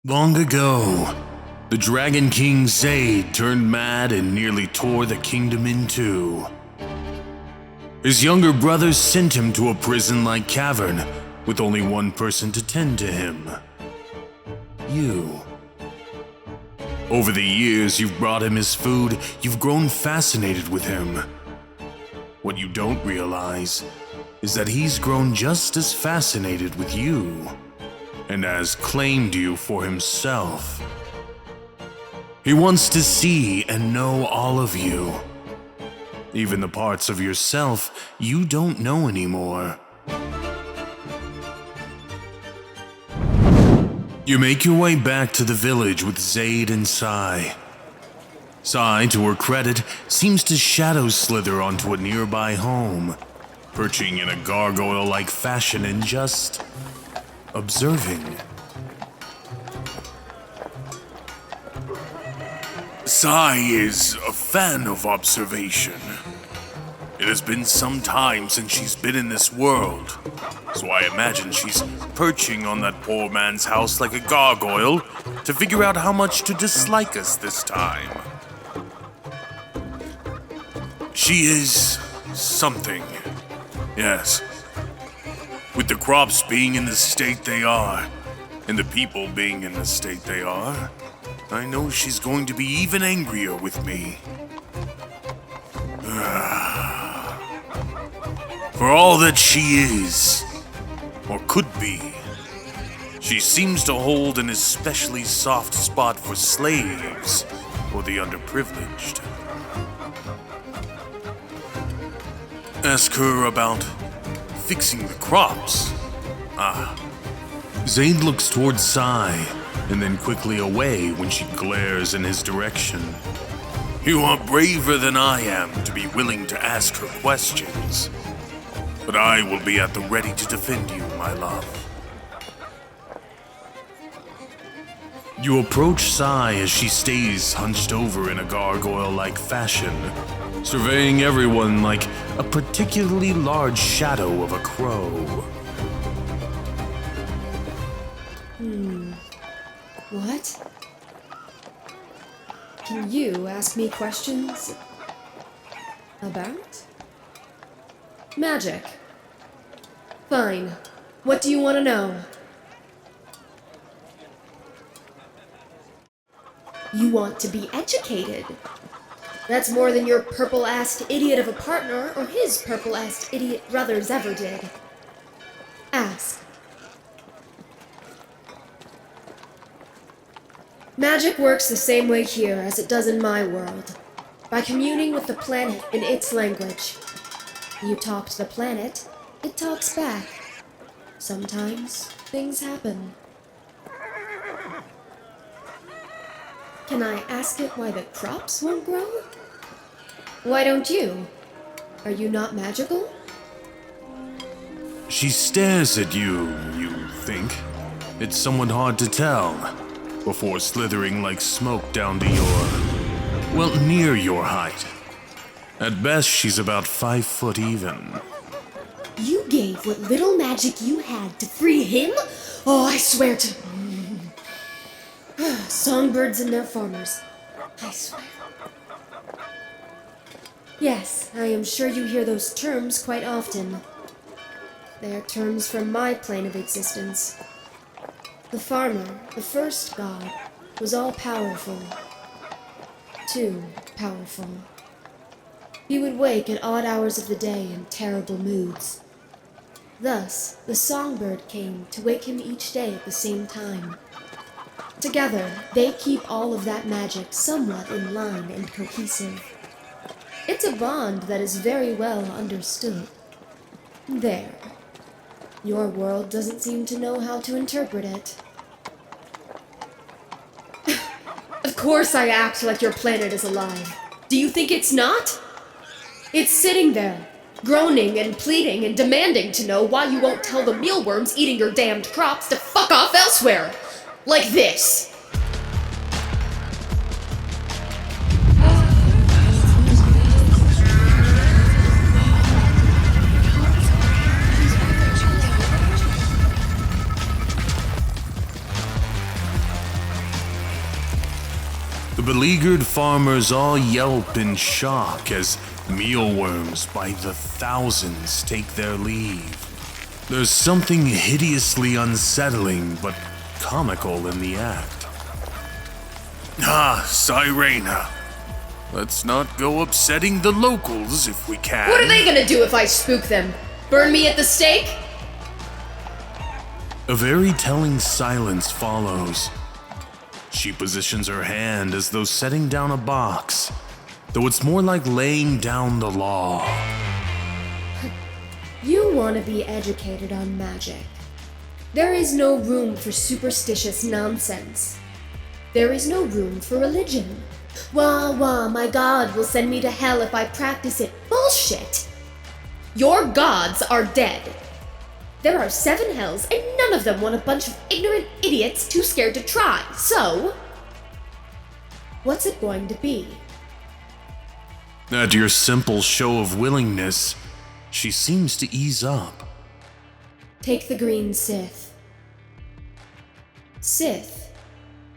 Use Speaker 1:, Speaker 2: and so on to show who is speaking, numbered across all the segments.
Speaker 1: Long ago, the Dragon King Xayd turned mad and nearly tore the kingdom in two. His younger brothers sent him to a prison-like cavern with only one person to tend to him. You. Over the years, you've brought him his food, you've grown fascinated with him. What you don't realize is that he's grown just as fascinated with you, and has claimed you for himself. He wants to see and know all of you, even the parts of yourself you don't know anymore. You make your way back to the village with Xayd and Sai. Sai, to her credit, seems to shadow slither onto a nearby home, perching in a gargoyle-like fashion and just observing. Sai is a fan of observation. It has been some time since she's been in this world, so I imagine she's perching on that poor man's house like a gargoyle to figure out how much to dislike us this time. She is something, yes. With the crops being in the state they are, and the people being in the state they are, I know she's going to be even angrier with me. For all that she is, or could be, she seems to hold an especially soft spot for slaves or the underprivileged. Ask her about fixing the crops. Xayd looks towards Sai, and then quickly away when she glares in his direction. You are braver than I am to be willing to ask her questions, but I will be at the ready to defend you, my love. You approach Sai as she stays hunched over in a gargoyle-like fashion, surveying everyone like a particularly large shadow of a crow.
Speaker 2: What? Can you ask me questions about magic? Fine. What do you want to know? You want to be educated. That's more than your purple-assed idiot of a partner or his purple-assed idiot brothers ever did. Ask. Magic works the same way here as it does in my world, by communing with the planet in its language. You talk to the planet, it talks back. Sometimes things happen. Can I ask it why the crops won't grow? Why don't you? Are you not magical?
Speaker 1: She stares at you, you think. It's somewhat hard to tell, before slithering like smoke down to near your height. At best, she's about 5 foot even.
Speaker 2: You gave what little magic you had to free him? Oh, I swear to... Songbirds and their farmers. I swear. Yes, I am sure you hear those terms quite often. They are terms from my plane of existence. The farmer, the first god, was all-powerful. Too powerful. He would wake at odd hours of the day in terrible moods. Thus, the songbird came to wake him each day at the same time. Together, they keep all of that magic somewhat in line and cohesive. It's a bond that is very well understood. There. Your world doesn't seem to know how to interpret it. Of course I act like your planet is alive. Do you think it's not? It's sitting there, groaning and pleading and demanding to know why you won't tell the mealworms eating your damned crops to fuck off elsewhere. Like this.
Speaker 1: beleaguered farmers all yelp in shock as mealworms by the thousands take their leave. There's something hideously unsettling but comical in the act. Ah, Sirena. Let's not go upsetting the locals if we can.
Speaker 2: What are they gonna do if I spook them? Burn me at the stake?
Speaker 1: A very telling silence follows. She positions her hand as though setting down a box, though it's more like laying down the law.
Speaker 2: You want to be educated on magic. There is no room for superstitious nonsense. There is no room for religion. Wah wah, my god will send me to hell if I practice it. Bullshit! Your gods are dead. There are 7 hells, and none of them want a bunch of ignorant idiots too scared to try. So, what's it going to be?
Speaker 1: At your simple show of willingness, she seems to ease up.
Speaker 2: Take the green Sith. Sith.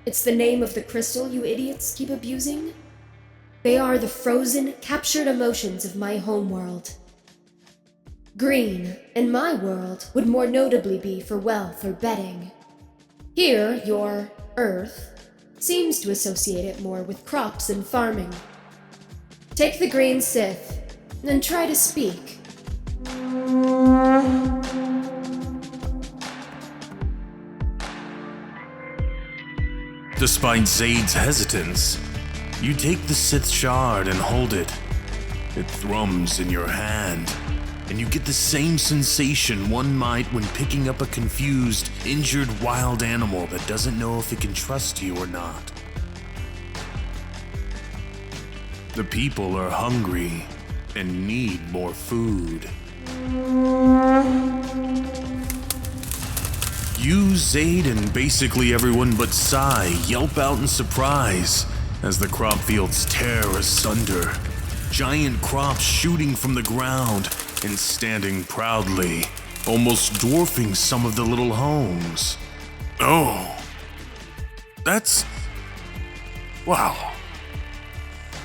Speaker 2: It's the name of the crystal you idiots keep abusing. They are the frozen, captured emotions of my homeworld. Green, in my world, would more notably be for wealth or betting. Here, your Earth seems to associate it more with crops and farming. Take the green Sith, and try to speak.
Speaker 1: Despite Xayd's hesitance, you take the Sith shard and hold it. It thrums in your hand, and you get the same sensation one might when picking up a confused, injured wild animal that doesn't know if it can trust you or not. The people are hungry and need more food. You, Xayd, and basically everyone but Sai yelp out in surprise as the crop fields tear asunder, giant crops shooting from the ground and standing proudly, almost dwarfing some of the little homes. Oh, that's... wow.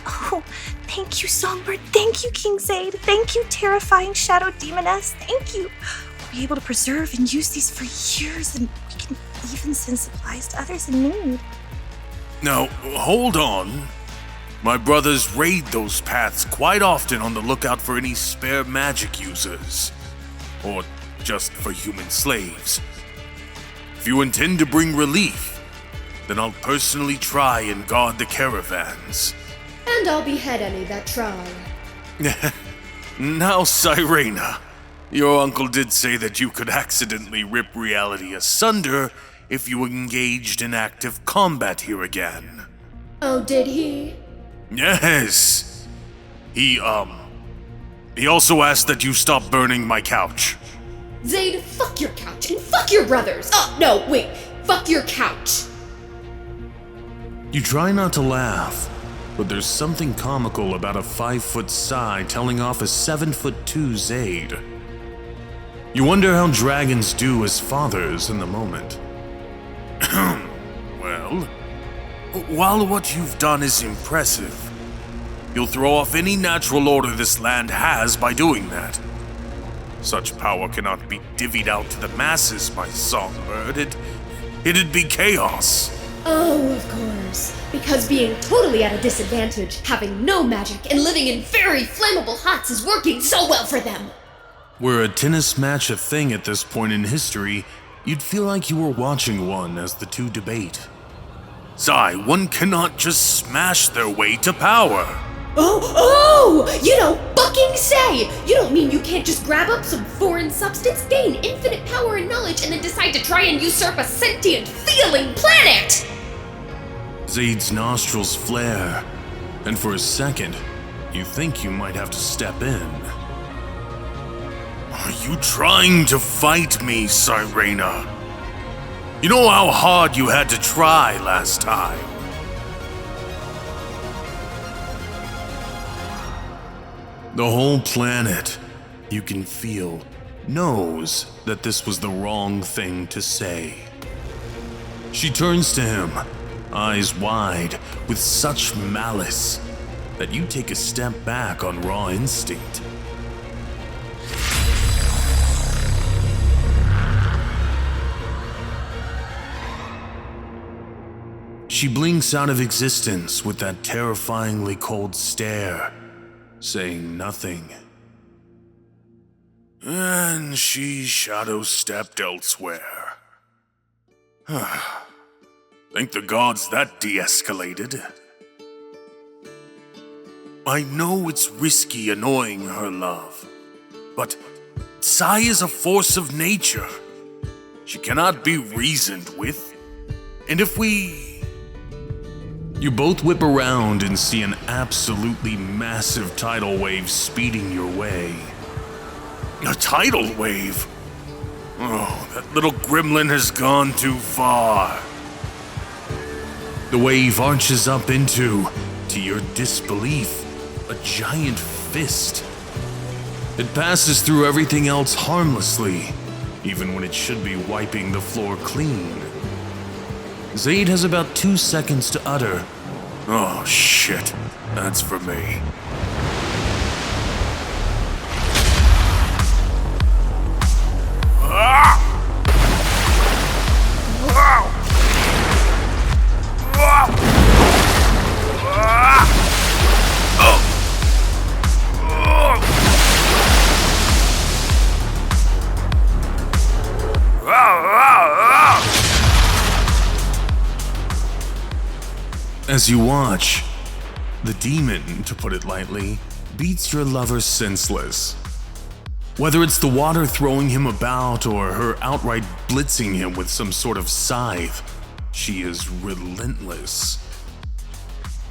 Speaker 3: Oh, thank you, Songbird. Thank you, King Xayd. Thank you, terrifying Shadow Demoness. Thank you. We'll be able to preserve and use these for years, and we can even send supplies to others in need.
Speaker 1: Now, hold on. My brothers raid those paths quite often on the lookout for any spare magic users. Or just for human slaves. If you intend to bring relief, then I'll personally try and guard the caravans.
Speaker 2: And I'll behead any that try.
Speaker 1: Now, Sirena, your uncle did say that you could accidentally rip reality asunder if you engaged in active combat here again.
Speaker 2: Oh, did he?
Speaker 1: Yes. He also asked that you stop burning my couch.
Speaker 2: Xayd, fuck your couch and fuck your brothers! Oh, no, wait. Fuck your couch!
Speaker 1: You try not to laugh, but there's something comical about a 5-foot Sai telling off a 7'2" Xayd. You wonder how dragons do as fathers in the moment. Well, while what you've done is impressive, you'll throw off any natural order this land has by doing that. Such power cannot be divvied out to the masses, my songbird. It'd be chaos.
Speaker 2: Oh, of course. Because being totally at a disadvantage, having no magic, and living in very flammable huts is working so well for them.
Speaker 1: Were a tennis match a thing at this point in history, you'd feel like you were watching one as the two debate. Sai, one cannot just smash their way to power.
Speaker 2: Oh, you don't fucking say! You don't mean you can't just grab up some foreign substance, gain infinite power and knowledge, and then decide to try and usurp a sentient, feeling planet!
Speaker 1: Xayd's nostrils flare, and for a second, you think you might have to step in. Are you trying to fight me, Sirena? You know how hard you had to try last time. The whole planet, you can feel, knows that this was the wrong thing to say. She turns to him, eyes wide, with such malice that you take a step back on raw instinct. She blinks out of existence with that terrifyingly cold stare, saying nothing. And she shadow-stepped elsewhere. Thank the gods that de-escalated. I know it's risky annoying her love, but Sai is a force of nature. She cannot be reasoned with. And if we... You both whip around and see an absolutely massive tidal wave speeding your way. A tidal wave? Oh, that little gremlin has gone too far. The wave arches up into, to your disbelief, a giant fist. It passes through everything else harmlessly, even when it should be wiping the floor clean. Xayd has about 2 seconds to utter, "Oh shit, that's for me." As you watch, the demon, to put it lightly, beats your lover senseless. Whether it's the water throwing him about or her outright blitzing him with some sort of scythe, she is relentless.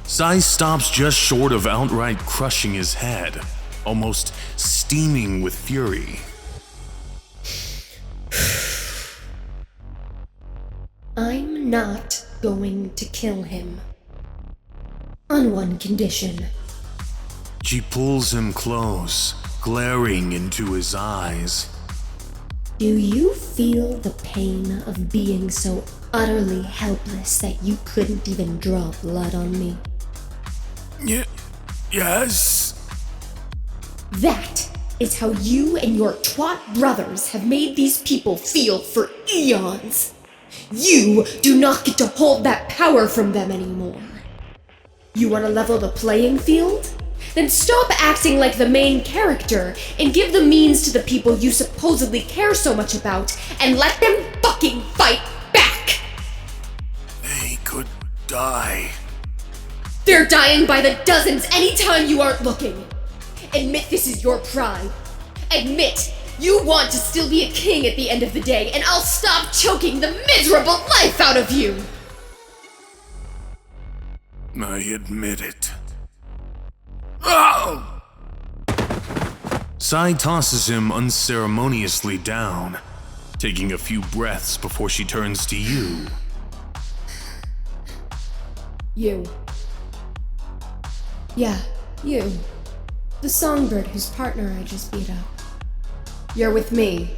Speaker 1: Sai stops just short of outright crushing his head, almost steaming with fury.
Speaker 2: I'm not going to kill him. On one condition.
Speaker 1: She pulls him close, glaring into his eyes.
Speaker 2: Do you feel the pain of being so utterly helpless that you couldn't even draw blood on me?
Speaker 1: Yes?
Speaker 2: That is how you and your twat brothers have made these people feel for eons. You do not get to hold that power from them anymore. You want to level the playing field? Then stop acting like the main character and give the means to the people you supposedly care so much about and let them fucking fight back!
Speaker 1: They could die.
Speaker 2: They're dying by the dozens anytime you aren't looking. Admit this is your pride. Admit you want to still be a king at the end of the day, and I'll stop choking the miserable life out of you!
Speaker 1: I admit it. Oh! Sai tosses him unceremoniously down, taking a few breaths before she turns to you.
Speaker 2: You. Yeah, you. The songbird whose partner I just beat up. You're with me.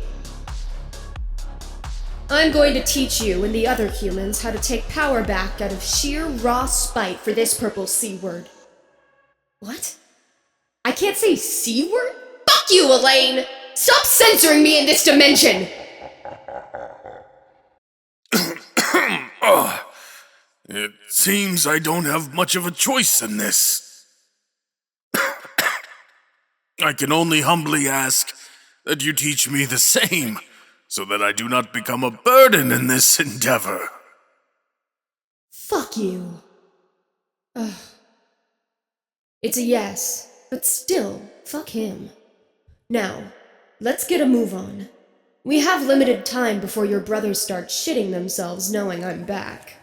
Speaker 2: I'm going to teach you and the other humans how to take power back out of sheer raw spite for this purple C-word. What? I can't say C-word? Fuck you, Elaine! Stop censoring me in this dimension!
Speaker 1: It seems I don't have much of a choice in this. I can only humbly ask that you teach me the same, so that I do not become a burden in this endeavor.
Speaker 2: Fuck you. Ugh. It's a yes, but still, fuck him. Now, let's get a move on. We have limited time before your brothers start shitting themselves knowing I'm back.